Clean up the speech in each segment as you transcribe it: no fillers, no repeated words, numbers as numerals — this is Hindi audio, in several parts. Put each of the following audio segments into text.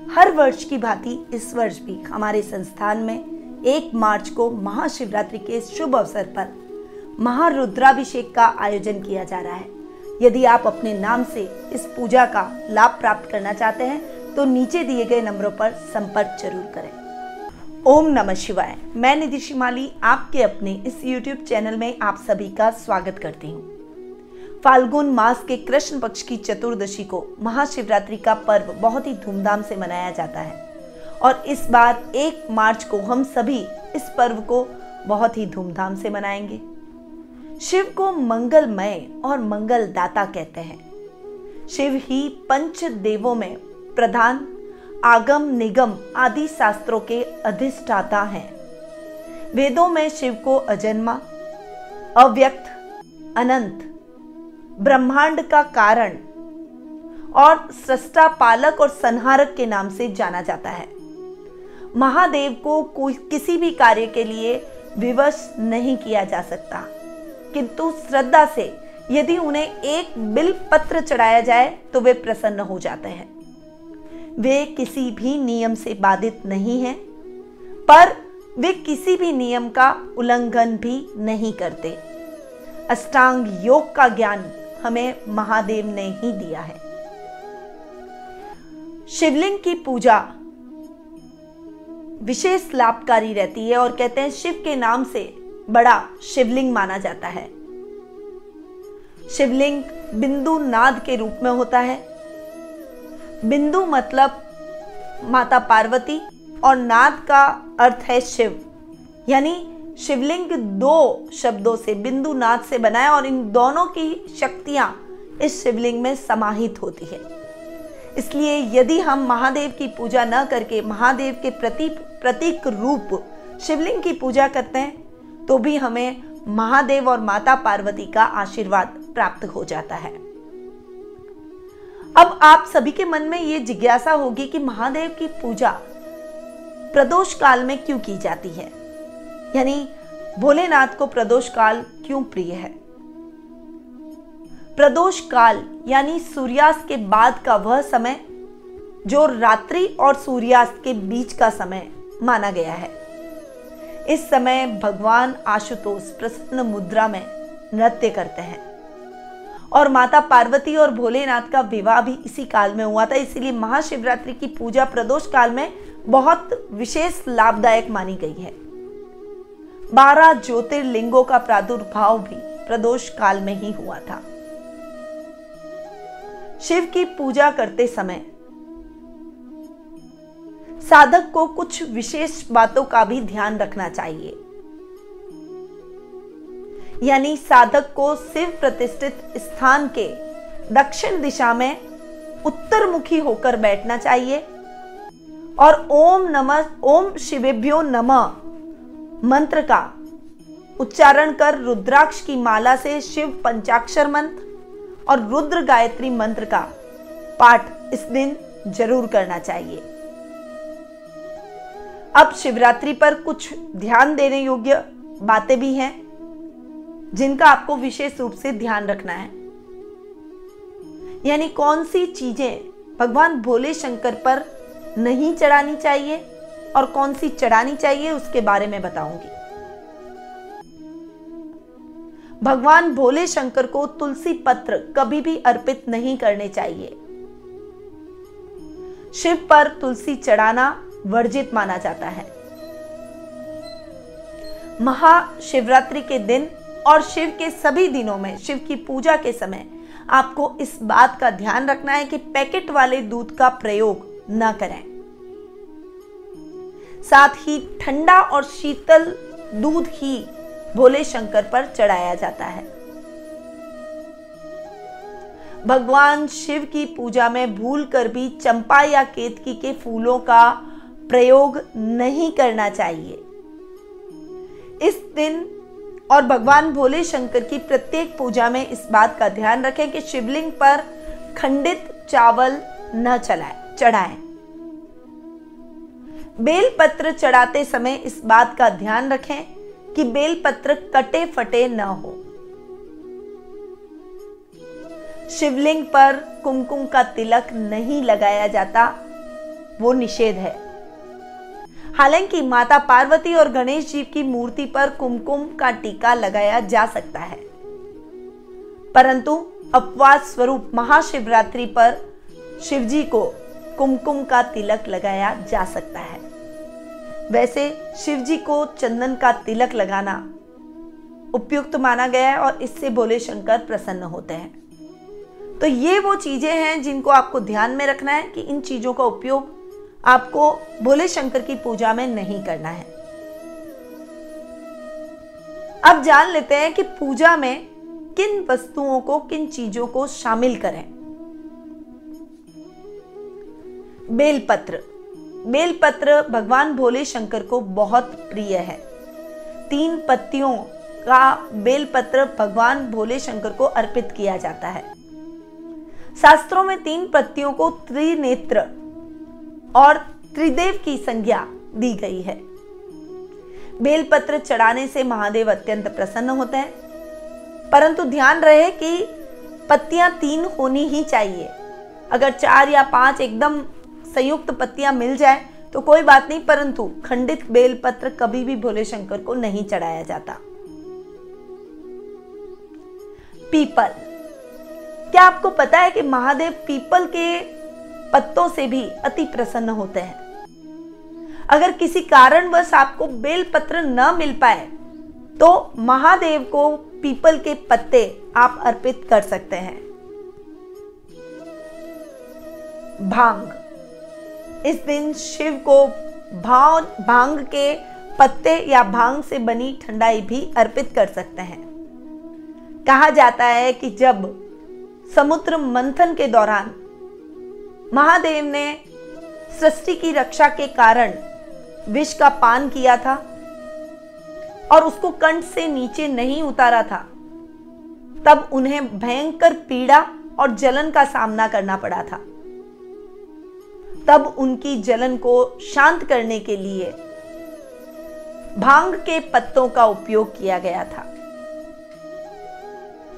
हर वर्ष की भांति इस वर्ष भी हमारे संस्थान में 1 मार्च को महाशिवरात्रि के शुभ अवसर पर महारुद्राभिषेक का आयोजन किया जा रहा है। यदि आप अपने नाम से इस पूजा का लाभ प्राप्त करना चाहते हैं तो नीचे दिए गए नंबरों पर संपर्क जरूर करें। ओम नमः शिवाय। मैं निधि शिमाली आपके अपने इस YouTube चैनल में आप सभी का स्वागत करती हूँ। फाल्गुन मास के कृष्ण पक्ष की चतुर्दशी को महाशिवरात्रि का पर्व बहुत ही धूमधाम से मनाया जाता है और इस बार 1 मार्च को हम सभी इस पर्व को बहुत ही धूमधाम से मनाएंगे। शिव को मंगलमय और मंगलदाता कहते हैं। शिव ही पंच देवों में प्रधान, आगम निगम आदि शास्त्रों के अधिष्ठाता हैं। वेदों में शिव को अजन्मा, अव्यक्त, अनंत, ब्रह्मांड का कारण और सृष्टा, पालक और संहारक के नाम से जाना जाता है। महादेव को कोई किसी भी कार्य के लिए विवश नहीं किया जा सकता, किंतु श्रद्धा से यदि उन्हें एक बिल्व पत्र चढ़ाया जाए तो वे प्रसन्न हो जाते हैं। वे किसी भी नियम से बाधित नहीं हैं, पर वे किसी भी नियम का उल्लंघन भी नहीं करते। अष्टांग योग का ज्ञान हमें महादेव ने ही दिया है। शिवलिंग की पूजा विशेष लाभकारी रहती है और कहते हैं शिव के नाम से बड़ा शिवलिंग माना जाता है। शिवलिंग बिंदु नाद के रूप में होता है। बिंदु मतलब माता पार्वती और नाद का अर्थ है शिव, यानी शिवलिंग 2 शब्दों से बिंदु नाद से बना है और इन दोनों की शक्तियां इस शिवलिंग में समाहित होती है। इसलिए यदि हम महादेव की पूजा न करके महादेव के प्रतीक रूप शिवलिंग की पूजा करते हैं तो भी हमें महादेव और माता पार्वती का आशीर्वाद प्राप्त हो जाता है। अब आप सभी के मन में ये जिज्ञासा होगी कि महादेव की पूजा प्रदोष काल में क्यों की जाती है, यानी भोलेनाथ को प्रदोष काल क्यों प्रिय है। प्रदोष काल यानी सूर्यास्त के बाद का वह समय जो रात्रि और सूर्यास्त के बीच का समय माना गया है। इस समय भगवान आशुतोष प्रसन्न मुद्रा में नृत्य करते हैं और माता पार्वती और भोलेनाथ का विवाह भी इसी काल में हुआ था। इसीलिए महाशिवरात्रि की पूजा प्रदोष काल में बहुत विशेष लाभदायक मानी गई है। 12 ज्योतिर्लिंगों का प्रादुर्भाव भी प्रदोष काल में ही हुआ था। शिव की पूजा करते समय साधक को कुछ विशेष बातों का भी ध्यान रखना चाहिए, यानी साधक को शिव प्रतिष्ठित स्थान के दक्षिण दिशा में उत्तरमुखी होकर बैठना चाहिए और ओम शिवेभ्यो नमः मंत्र का उच्चारण कर रुद्राक्ष की माला से शिव पंचाक्षर मंत्र और रुद्र गायत्री मंत्र का पाठ इस दिन जरूर करना चाहिए। अब शिवरात्रि पर कुछ ध्यान देने योग्य बातें भी हैं जिनका आपको विशेष रूप से ध्यान रखना है, यानी कौन सी चीजें भगवान भोले शंकर पर नहीं चढ़ानी चाहिए और कौन सी चढ़ानी चाहिए उसके बारे में बताऊंगी। भगवान भोले शंकर को तुलसी पत्र कभी भी अर्पित नहीं करने चाहिए। शिव पर तुलसी चढ़ाना वर्जित माना जाता है। महाशिवरात्रि के दिन और शिव के सभी दिनों में शिव की पूजा के समय आपको इस बात का ध्यान रखना है कि पैकेट वाले दूध का प्रयोग न करें। साथ ही ठंडा और शीतल दूध ही भोले शंकर पर चढ़ाया जाता है। भगवान शिव की पूजा में भूलकर भी चंपा या केतकी के फूलों का प्रयोग नहीं करना चाहिए। इस दिन और भगवान भोले शंकर की प्रत्येक पूजा में इस बात का ध्यान रखें कि शिवलिंग पर खंडित चावल न चढ़ाएं। बेलपत्र चढ़ाते समय इस बात का ध्यान रखें कि बेलपत्र कटे फटे न हो। शिवलिंग पर कुमकुम का तिलक नहीं लगाया जाता, वो निषेध है। हालांकि माता पार्वती और गणेश जी की मूर्ति पर कुमकुम का टीका लगाया जा सकता है, परंतु अपवाद स्वरूप महाशिवरात्रि पर शिवजी को कुमकुम का तिलक लगाया जा सकता है। वैसे शिवजी को चंदन का तिलक लगाना उपयुक्त माना गया है और इससे भोले शंकर प्रसन्न होते हैं। तो ये वो चीजें हैं जिनको आपको ध्यान में रखना है कि इन चीजों का उपयोग आपको भोले शंकर की पूजा में नहीं करना है। अब जान लेते हैं कि पूजा में किन वस्तुओं को, किन चीजों को शामिल करें। बेलपत्र। बेलपत्र भगवान भोले शंकर को बहुत प्रिय है। 3 पत्तियों का बेलपत्र भगवान भोले शंकर को अर्पित किया जाता है। शास्त्रों में 3 पत्तियों को त्रिनेत्र और त्रिदेव की संज्ञा दी गई है। बेलपत्र चढ़ाने से महादेव अत्यंत प्रसन्न होते हैं, परंतु ध्यान रहे कि पत्तियां 3 होनी ही चाहिए। अगर 4 या 5 एकदम संयुक्त पत्तियां मिल जाए तो कोई बात नहीं, परंतु खंडित बेलपत्र कभी भी भोले शंकर को नहीं चढ़ाया जाता। पीपल। क्या आपको पता है कि महादेव पीपल के पत्तों से भी अति प्रसन्न होते हैं? अगर किसी कारणवश आपको बेलपत्र न मिल पाए तो महादेव को पीपल के पत्ते आप अर्पित कर सकते हैं। भांग। इस दिन शिव को भांग के पत्ते या भांग से बनी ठंडाई भी अर्पित कर सकते हैं। कहा जाता है कि जब समुद्र मंथन के दौरान महादेव ने सृष्टि की रक्षा के कारण विष का पान किया था और उसको कंठ से नीचे नहीं उतारा था, तब उन्हें भयंकर पीड़ा और जलन का सामना करना पड़ा था। तब उनकी जलन को शांत करने के लिए भांग के पत्तों का उपयोग किया गया था।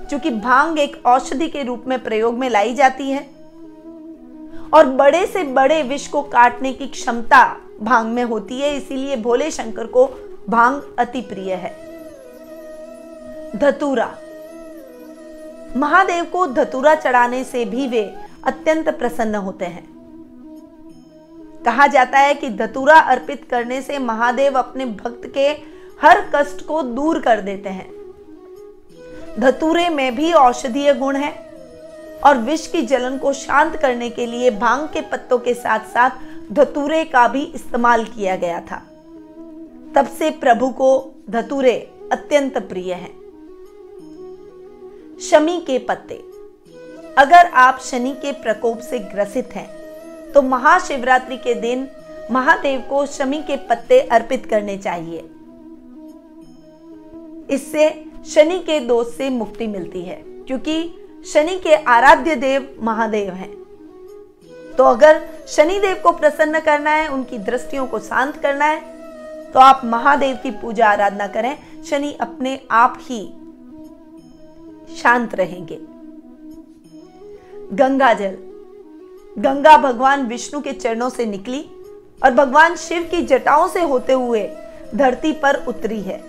चूंकि भांग एक औषधि के रूप में प्रयोग में लाई जाती है और बड़े से बड़े विष को काटने की क्षमता भांग में होती है, इसीलिए भोले शंकर को भांग अति प्रिय है। धतूरा। महादेव को धतूरा चढ़ाने से भी वे अत्यंत प्रसन्न होते हैं। कहा जाता है कि धतूरा अर्पित करने से महादेव अपने भक्त के हर कष्ट को दूर कर देते हैं। धतूरे में भी औषधीय गुण है और विष की जलन को शांत करने के लिए भांग के पत्तों के साथ साथ धतूरे का भी इस्तेमाल किया गया था। तब से प्रभु को धतूरे अत्यंत प्रिय हैं। शमी के पत्ते। अगर आप शनि के प्रकोप से ग्रसित हैं तो महाशिवरात्रि के दिन महादेव को शमी के पत्ते अर्पित करने चाहिए। इससे शनि के दोष से मुक्ति मिलती है, क्योंकि शनि के आराध्य देव महादेव हैं। तो अगर शनि देव को प्रसन्न करना है, उनकी दृष्टियों को शांत करना है, तो आप महादेव की पूजा आराधना करें। शनि अपने आप ही शांत रहेंगे। गंगा जल। गंगा भगवान विष्णु के चरणों से निकली और भगवान शिव की जटाओं से होते हुए धरती पर उतरी है,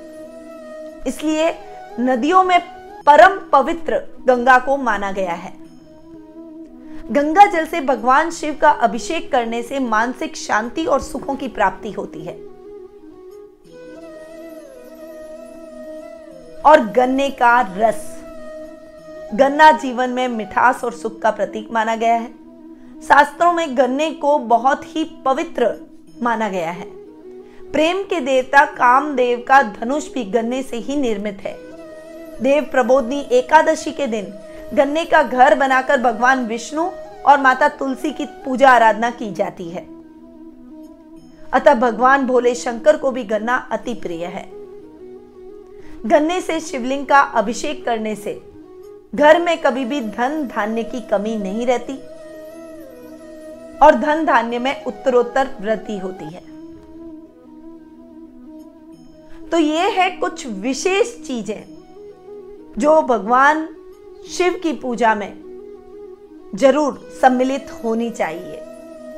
इसलिए नदियों में परम पवित्र गंगा को माना गया है। गंगा जल से भगवान शिव का अभिषेक करने से मानसिक शांति और सुखों की प्राप्ति होती है। और गन्ने का रस। गन्ना जीवन में मिठास और सुख का प्रतीक माना गया है। शास्त्रों में गन्ने को बहुत ही पवित्र माना गया है। प्रेम के देवता कामदेव का धनुष भी गन्ने से ही निर्मित है। देव प्रबोधनी एकादशी के दिन गन्ने का घर बनाकर भगवान विष्णु और माता तुलसी की पूजा आराधना की जाती है। अतः भगवान भोले शंकर को भी गन्ना अति प्रिय है। गन्ने से शिवलिंग का अभिषेक करने से घर में कभी भी धन धान्य की कमी नहीं रहती और धन धान्य में उत्तरोत्तर वृद्धि होती है। तो ये है कुछ विशेष चीजें जो भगवान शिव की पूजा में जरूर सम्मिलित होनी चाहिए।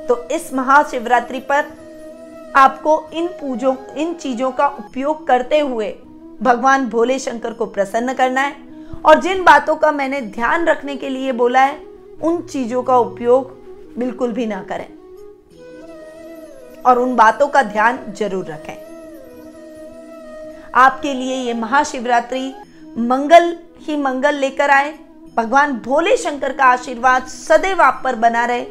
तो इस महाशिवरात्रि पर आपको इन चीजों का उपयोग करते हुए भगवान भोले शंकर को प्रसन्न करना है, और जिन बातों का मैंने ध्यान रखने के लिए बोला है उन चीजों का उपयोग बिल्कुल भी ना करें और उन बातों का ध्यान जरूर रखें। आपके लिए ये महाशिवरात्रि मंगल ही मंगल लेकर आए। भगवान भोले शंकर का आशीर्वाद सदैव आप पर बना रहे,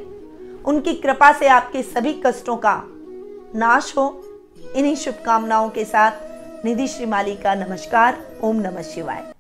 उनकी कृपा से आपके सभी कष्टों का नाश हो। इन्हीं शुभकामनाओं के साथ निधि श्रीमाली का नमस्कार। ओम नमः शिवाय।